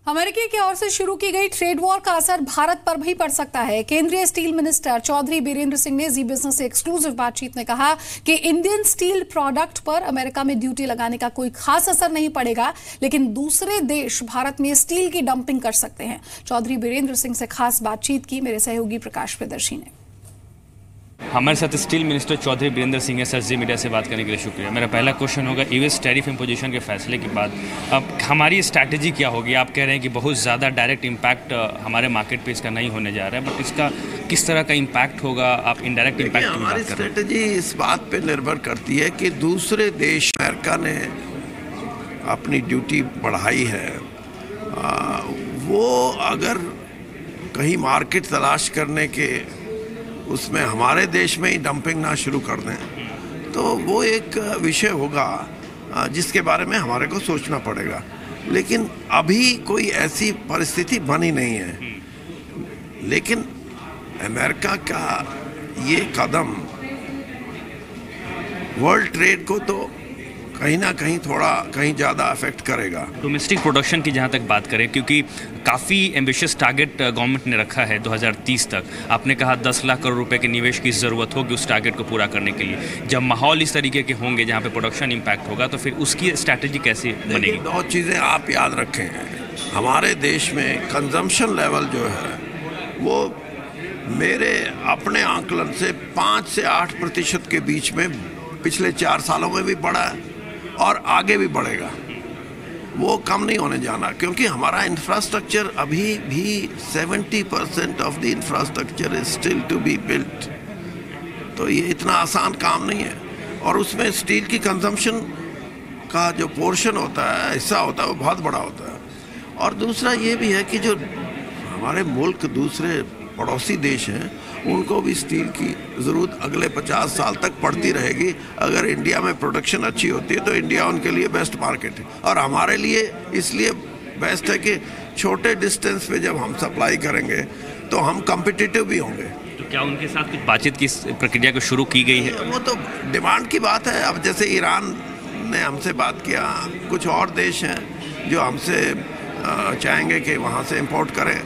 America की ओर से शुरू की गई ट्रेड वॉर का असर भारत पर भी पड़ सकता है। केंद्रीय स्टील मिनिस्टर चौधरी बीरेंद्र सिंह ने जी बिजनेस से एक्सक्लूसिव बातचीत में कहा कि इंडियन स्टील प्रोडक्ट पर अमेरिका में ड्यूटी लगाने का कोई खास असर नहीं पड़ेगा, लेकिन दूसरे देश भारत में स्टील की डंपिंग कर सकते हैं। चौधरी बीरेंद्र सिंह से खास बातचीत की मेरे सहयोगी प्रकाश प्रियदर्शी ने। हमारे साथ स्टील मिनिस्टर चौधरी बीरेंद्र सिंह है। सर, जी मीडिया से बात करने के लिए शुक्रिया। मेरा पहला क्वेश्चन होगा, यूएस टैरिफ इम्पोजिशन के फैसले के बाद अब हमारी स्ट्रैटेजी क्या होगी? आप कह रहे हैं कि बहुत ज़्यादा डायरेक्ट इम्पैक्ट हमारे मार्केट पे इसका नहीं होने जा रहा है, बट इसका किस तरह का इम्पैक्ट होगा? आप इनडायरेक्ट इम्पैक्ट की बात कर रहे हैं। हमारी स्ट्रैटेजी इस बात पर निर्भर करती है कि दूसरे देश, अमेरिका ने अपनी ड्यूटी बढ़ाई है, वो अगर कहीं मार्केट तलाश करने के उसमें हमारे देश में ही डंपिंग ना शुरू कर दें तो वो एक विषय होगा जिसके बारे में हमारे को सोचना पड़ेगा। लेकिन अभी कोई ऐसी परिस्थिति बनी नहीं है। लेकिन अमेरिका का ये कदम वर्ल्ड ट्रेड को तो कहीं ना कहीं थोड़ा कहीं ज़्यादा अफेक्ट करेगा। डोमेस्टिक प्रोडक्शन की जहाँ तक बात करें, क्योंकि काफ़ी एम्बिशियस टारगेट गवर्नमेंट ने रखा है 2030 तक। आपने कहा 10 लाख करोड़ रुपए के निवेश की ज़रूरत होगी उस टारगेट को पूरा करने के लिए। जब माहौल इस तरीके के होंगे जहाँ पे प्रोडक्शन इम्पैक्ट होगा, तो फिर उसकी स्ट्रैटेजी कैसे बनेगी? दो चीज़ें आप याद रखें, हमारे देश में कंजम्पशन लेवल जो है वो मेरे अपने आंकलन से 5 से 8% के बीच में पिछले 4 सालों में भी बढ़ा है और आगे भी बढ़ेगा। वो कम नहीं होने जाना, क्योंकि हमारा इंफ्रास्ट्रक्चर अभी भी 70% of the infrastructure is still to be built. तो ये इतना आसान काम नहीं है, और उसमें स्टील की कंजम्पशन का जो पोर्शन होता है, हिस्सा होता है, वो बहुत बड़ा होता है। और दूसरा ये भी है कि जो हमारे मुल्क दूसरे पड़ोसी देश हैं, उनको भी स्टील की ज़रूरत अगले 50 साल तक पड़ती रहेगी। अगर इंडिया में प्रोडक्शन अच्छी होती है तो इंडिया उनके लिए बेस्ट मार्केट है, और हमारे लिए इसलिए बेस्ट है कि छोटे डिस्टेंस पे जब हम सप्लाई करेंगे तो हम कम्पिटिटिव भी होंगे। तो क्या उनके साथ कुछ बातचीत की प्रक्रिया को शुरू की गई है? वो तो डिमांड की बात है। अब जैसे ईरान ने हमसे बात किया, कुछ और देश हैं जो हमसे चाहेंगे कि वहाँ से इम्पोर्ट करें,